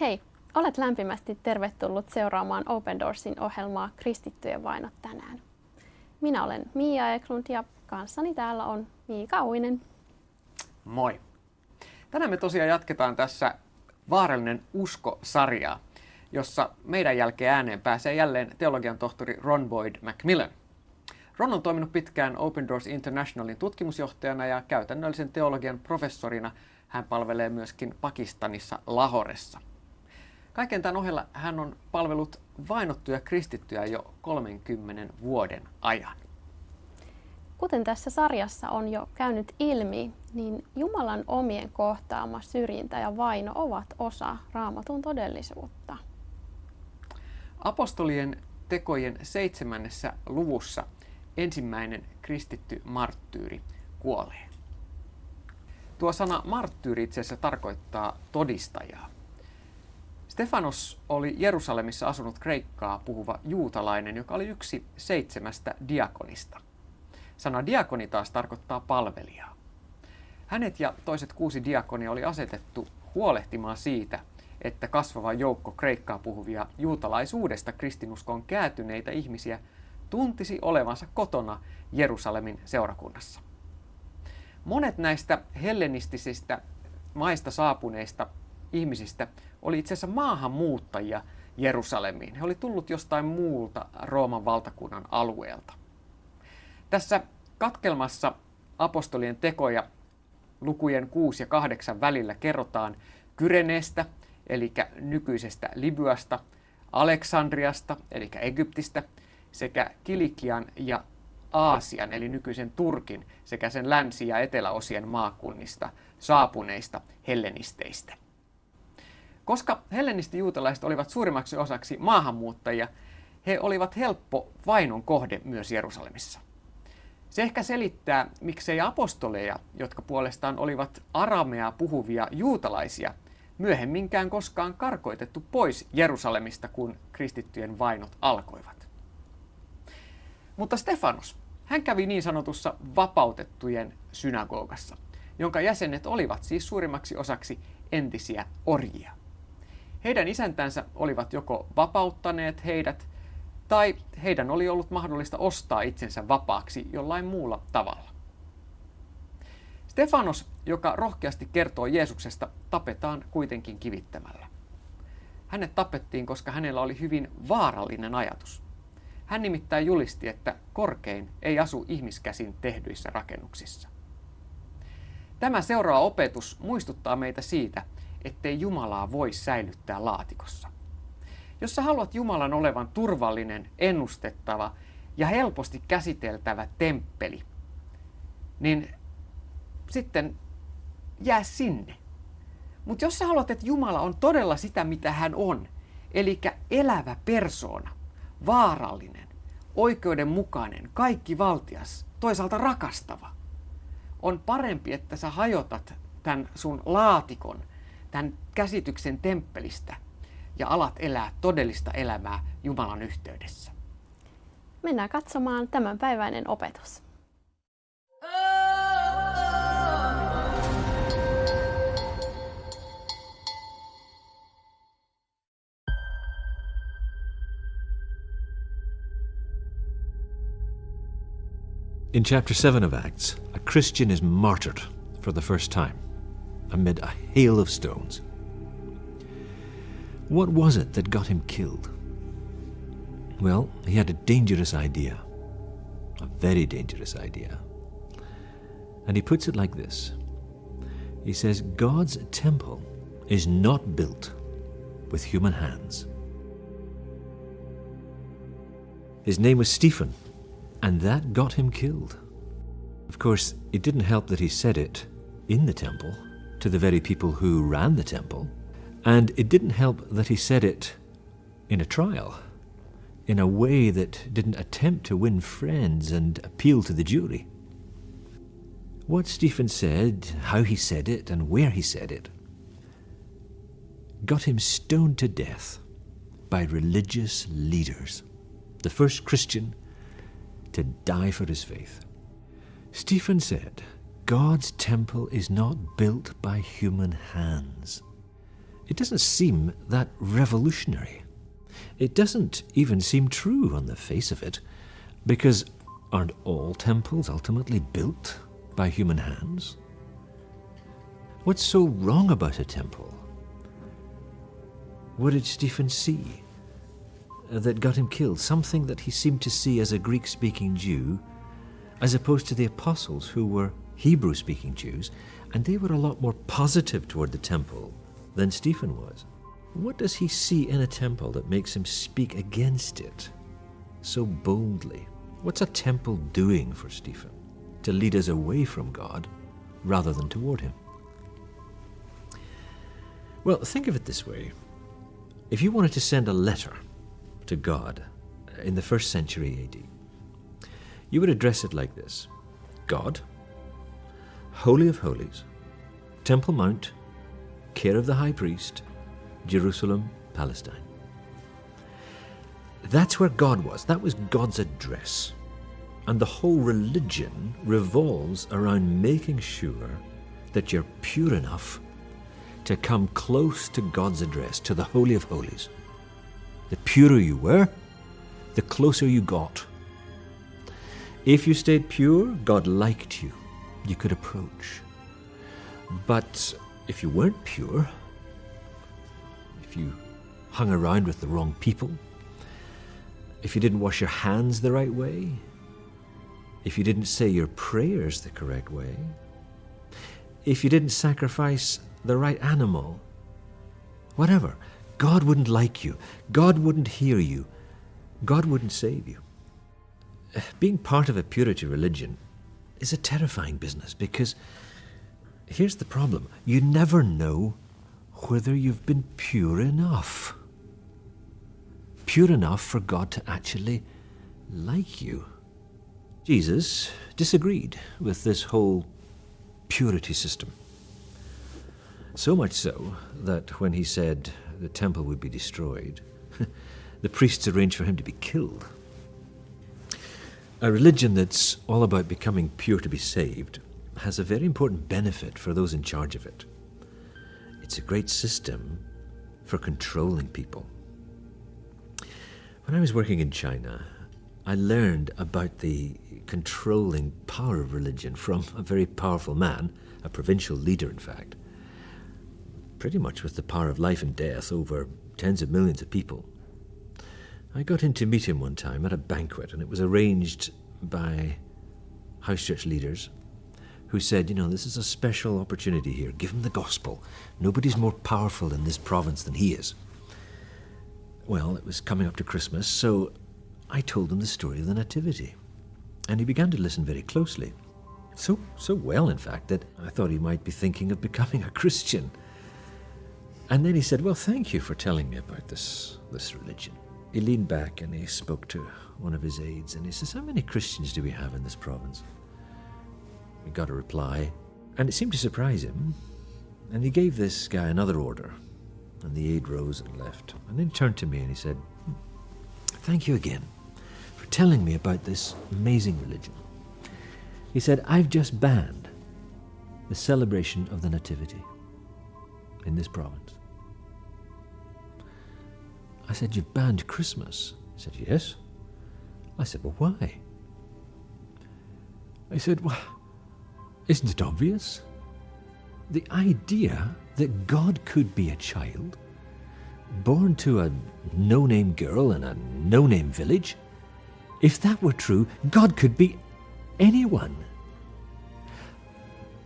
Hei, olet lämpimästi tervetullut seuraamaan Open Doorsin ohjelmaa Kristittyjen vainot tänään. Minä olen Mia Eklund ja kanssani täällä on Miika Uinen. Moi! Tänään me tosiaan jatketaan tässä Vaarallinen usko-sarjaa, jossa meidän jälkeen ääneen pääsee jälleen teologian tohtori Ron Boyd Macmillan. Ron on toiminut pitkään Open Doors Internationalin tutkimusjohtajana ja käytännöllisen teologian professorina. Hän palvelee myöskin Pakistanissa Lahoressa. Kaiken tämän ohella hän on palvellut vainottuja kristittyjä jo 30 vuoden ajan. Kuten tässä sarjassa on jo käynyt ilmi, niin Jumalan omien kohtaama syrjintä ja vaino ovat osa Raamatun todellisuutta. Apostolien tekojen 7. luvussa ensimmäinen kristitty marttyyri kuolee. Tuo sana marttyyri itse asiassa tarkoittaa todistajaa. Stefanos oli Jerusalemissa asunut kreikkaa puhuva juutalainen, joka oli yksi 7 diakonista. Sana diakoni taas tarkoittaa palvelijaa. Hänet ja toiset 6 diakonia oli asetettu huolehtimaan siitä, että kasvava joukko kreikkaa puhuvia juutalaisuudesta kristinuskoon kääntyneitä ihmisiä tuntisi olevansa kotona Jerusalemin seurakunnassa. Monet näistä hellenistisistä maista saapuneista ihmisistä oli itse asiassa maahanmuuttajia Jerusalemiin. He oli tullut jostain muulta Rooman valtakunnan alueelta. Tässä katkelmassa Apostolien tekoja lukujen 6 ja 8 välillä kerrotaan Kyreneestä, eli nykyisestä Libyasta, Aleksandriasta, eli Egyptistä, sekä Kilikian ja Aasian, eli nykyisen Turkin, sekä sen länsi- ja eteläosien maakunnista saapuneista hellenisteistä. Koska hellenistijuutalaiset olivat suurimmaksi osaksi maahanmuuttajia, he olivat helppo vainon kohde myös Jerusalemissa. Se ehkä selittää, miksei apostoleja, jotka puolestaan olivat arameaa puhuvia juutalaisia, myöhemminkään koskaan karkoitettu pois Jerusalemista, kun kristittyjen vainot alkoivat. Mutta Stefanos, hän kävi niin sanotussa vapautettujen synagogassa, jonka jäsenet olivat siis suurimmaksi osaksi entisiä orjia. Heidän isäntänsä olivat joko vapauttaneet heidät, tai heidän oli ollut mahdollista ostaa itsensä vapaaksi jollain muulla tavalla. Stefanos, joka rohkeasti kertoo Jeesuksesta, tapetaan kuitenkin kivittämällä. Hänet tapettiin, koska hänellä oli hyvin vaarallinen ajatus. Hän nimittäin julisti, että Korkein ei asu ihmiskäsin tehdyissä rakennuksissa. Tämä seuraava opetus muistuttaa meitä siitä, ettei Jumalaa voi säilyttää laatikossa. Jos sä haluat Jumalan olevan turvallinen, ennustettava ja helposti käsiteltävä temppeli, niin sitten jää sinne. Mutta jos sä haluat, että Jumala on todella sitä, mitä hän on, eli elävä persoona, vaarallinen, oikeudenmukainen, kaikkivaltias, toisaalta rakastava, on parempi, että sä hajotat tämän sun laatikon, tämän käsityksen temppelistä ja alat elää todellista elämää Jumalan yhteydessä. Mennään katsomaan tämänpäiväinen opetus. In chapter 7 of Acts, a Christian is martyred for the first time amid a hail of stones. What was it that got him killed? Well, he had a dangerous idea, a very dangerous idea. And he puts it like this. He says, God's temple is not built with human hands. His name was Stephen, and that got him killed. Of course, it didn't help that he said it in the temple to the very people who ran the temple, and it didn't help that he said it in a trial, in a way that didn't attempt to win friends and appeal to the jury. What Stephen said, how he said it, and where he said it, got him stoned to death by religious leaders, the first Christian to die for his faith. Stephen said, God's temple is not built by human hands. it doesn't seem that revolutionary. It doesn't even seem true on the face of it, because aren't all temples ultimately built by human hands? What's so wrong about a temple? What did Stephen see that got him killed? Something that he seemed to see as a Greek-speaking Jew, as opposed to the apostles who were Hebrew-speaking Jews, and they were a lot more positive toward the temple than Stephen was. What does he see in a temple that makes him speak against it so boldly? What's a temple doing for Stephen to lead us away from God rather than toward him? Well, think of it this way. If you wanted to send a letter to God in the 1st century AD, you would address it like this: God, Holy of Holies, Temple Mount, care of the high priest, Jerusalem, Palestine. That's where God was. That was God's address. And the whole religion revolves around making sure that you're pure enough to come close to God's address, to the Holy of Holies. The purer you were, the closer you got. If you stayed pure, God liked you. You could approach. But if you weren't pure, if you hung around with the wrong people, if you didn't wash your hands the right way, if you didn't say your prayers the correct way, if you didn't sacrifice the right animal, whatever, God wouldn't like you. God wouldn't hear you. God wouldn't save you. Being part of a purity religion is a terrifying business, because here's the problem. You never know whether you've been pure enough. Pure enough for God to actually like you. Jesus disagreed with this whole purity system. So much so that when he said the temple would be destroyed, the priests arranged for him to be killed. A religion that's all about becoming pure to be saved has a very important benefit for those in charge of it. It's a great system for controlling people. When I was working in China, I learned about the controlling power of religion from a very powerful man, a provincial leader in fact, pretty much with the power of life and death over tens of millions of people. I got in to meet him one time at a banquet, and it was arranged by house church leaders who said, this is a special opportunity here. Give him the gospel. Nobody's more powerful in this province than he is. Well, it was coming up to Christmas, so I told him the story of the Nativity. And he began to listen very closely. So well, in fact, that I thought he might be thinking of becoming a Christian. And then he said, well, thank you for telling me about this religion. He leaned back and he spoke to one of his aides, and he says, how many Christians do we have in this province? We got a reply, and it seemed to surprise him, and he gave this guy another order, and the aide rose and left. And then he turned to me and he said, thank you again for telling me about this amazing religion. He said, I've just banned the celebration of the Nativity in this province. I said, you've banned Christmas? He said, yes. I said, well, why? I said, well, isn't it obvious? The idea that God could be a child, born to a no-name girl in a no-name village, if that were true, God could be anyone.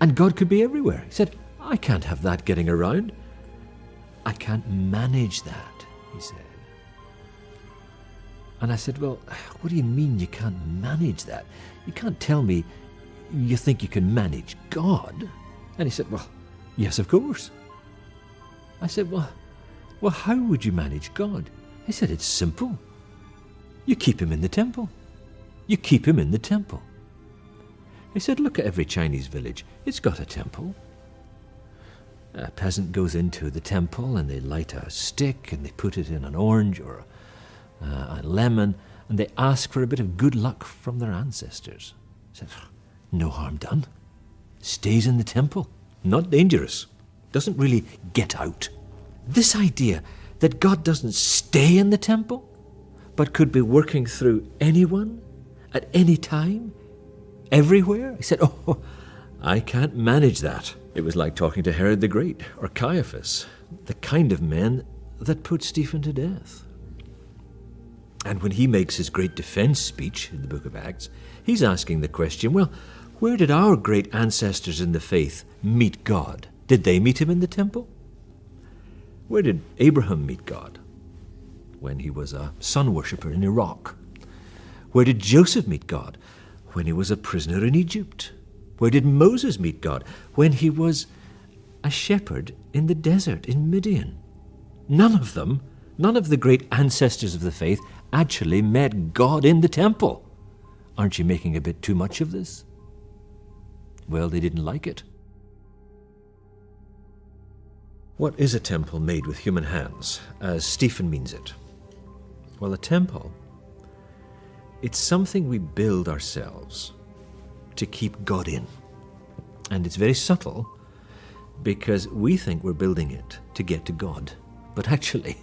And God could be everywhere. He said, I can't have that getting around. I can't manage that, he said. And I said, well, what do you mean you can't manage that? You can't tell me you think you can manage God. And he said, well, yes, of course. I said, well, how would you manage God? He said, it's simple. You keep him in the temple. You keep him in the temple. He said, look at every Chinese village. It's got a temple. A peasant goes into the temple and they light a stick and they put it in an orange or a lemon, and they ask for a bit of good luck from their ancestors. He said, no harm done. Stays in the temple. Not dangerous. Doesn't really get out. This idea that God doesn't stay in the temple, but could be working through anyone, at any time, everywhere. He said, oh, I can't manage that. It was like talking to Herod the Great or Caiaphas, the kind of men that put Stephen to death. And when he makes his great defense speech in the book of Acts, he's asking the question, well, where did our great ancestors in the faith meet God? Did they meet him in the temple? Where did Abraham meet God? When he was a sun worshipper in Iraq. Where did Joseph meet God? When he was a prisoner in Egypt. Where did Moses meet God? When he was a shepherd in the desert in Midian. None of them, none of the great ancestors of the faith actually met God in the temple. Aren't you making a bit too much of this? Well, they didn't like it. What is a temple made with human hands, as Stephen means it? Well, a temple, it's something we build ourselves to keep God in. And it's very subtle because we think we're building it to get to God. But actually,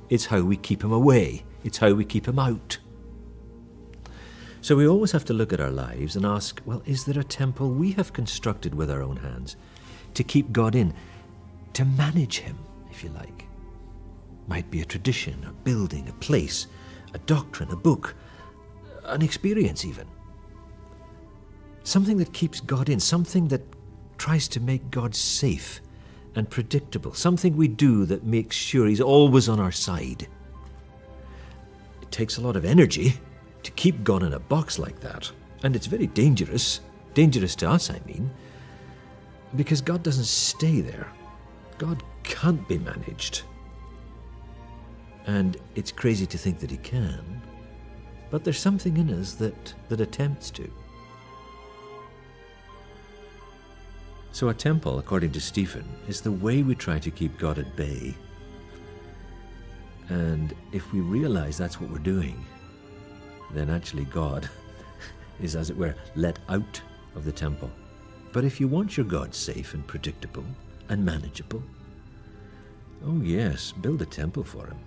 it's how we keep him away. It's how we keep him out. So we always have to look at our lives and ask, well, is there a temple we have constructed with our own hands to keep God in, to manage him, if you like? Might be a tradition, a building, a place, a doctrine, a book, an experience even. Something that keeps God in, something that tries to make God safe and predictable, something we do that makes sure he's always on our side. It takes a lot of energy to keep God in a box like that, and it's very dangerous to us, I mean, because God doesn't stay there. God can't be managed. And it's crazy to think that he can, but there's something in us that attempts to. So a temple, according to Stephen, is the way we try to keep God at bay. And if we realize that's what we're doing, then actually God is, as it were, let out of the temple. But if you want your God safe and predictable and manageable, oh yes, build a temple for him.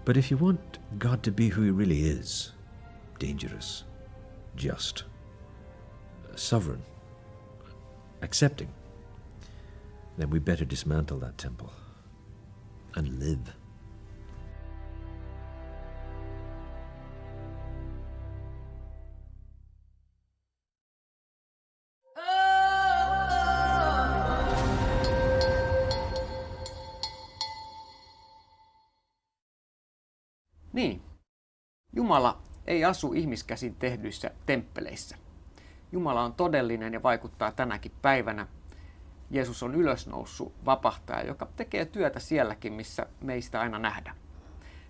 But if you want God to be who he really is, dangerous, just, sovereign, accepting, then we better dismantle that temple and live. Niin, Jumala ei asu ihmiskäsin tehdyissä temppeleissä. Jumala on todellinen ja vaikuttaa tänäkin päivänä. Jeesus on ylösnoussut vapahtaja, joka tekee työtä sielläkin, missä meistä aina nähdään.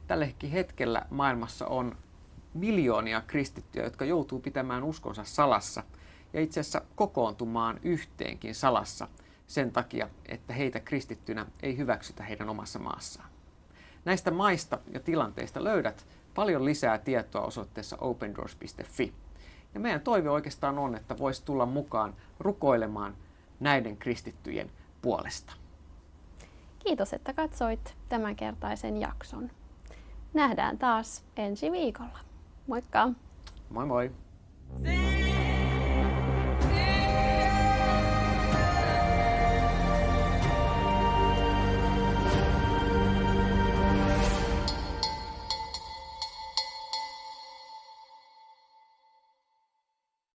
Tälläkin hetkellä maailmassa on miljoonia kristittyjä, jotka joutuu pitämään uskonsa salassa ja itse asiassa kokoontumaan yhteenkin salassa sen takia, että heitä kristittynä ei hyväksytä heidän omassa maassaan. Näistä maista ja tilanteista löydät paljon lisää tietoa osoitteessa opendoors.fi. Ja meidän toive oikeastaan on, että voisi tulla mukaan rukoilemaan näiden kristittyjen puolesta. Kiitos, että katsoit tämänkertaisen jakson. Nähdään taas ensi viikolla. Moikka! Moi moi!